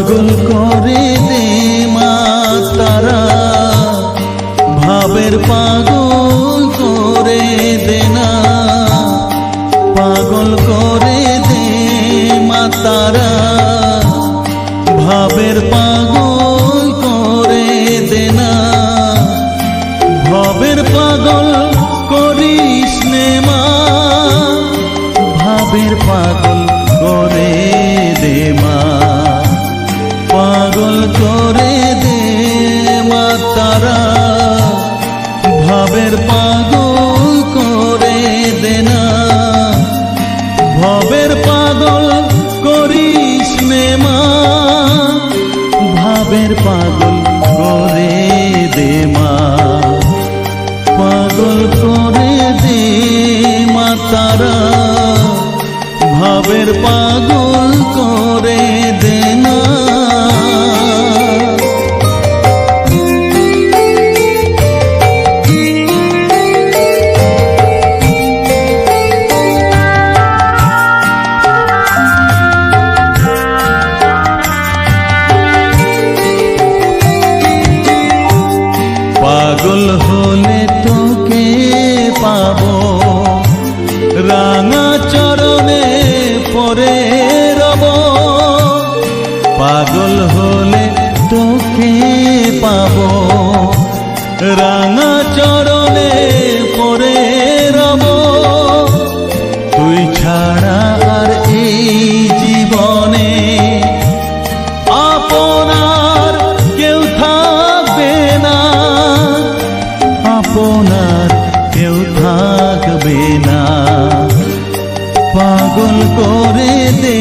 পাগল করে দে মা তারা, ভাবের পাগল করে দে না, পাগল করে দে মা তারা, ভাবের পাগল করে দে না, ভাবের পাগল করিস নে মা, ভাবের পাগল করে দে মা, পাগল করে দে মা তারা, ভাবের পাগল করে দে না, ভাবের পাগল করিস নে মা, ভাবের পাগল করে দে মা, পাগল করে দে মা তারা, ভাবের পাগল করে দে না। পাগল হলে তোকে পাবো, রাঙা চরণে পরে রব, পাগল হলে তোকে পাবো, রাঙা চরণে পরে রব, তুই ছাড়া আর এই জীবনে আপনার কেউ থাকবে না, আপনার কেউ থাকবে না, পাগল করে দে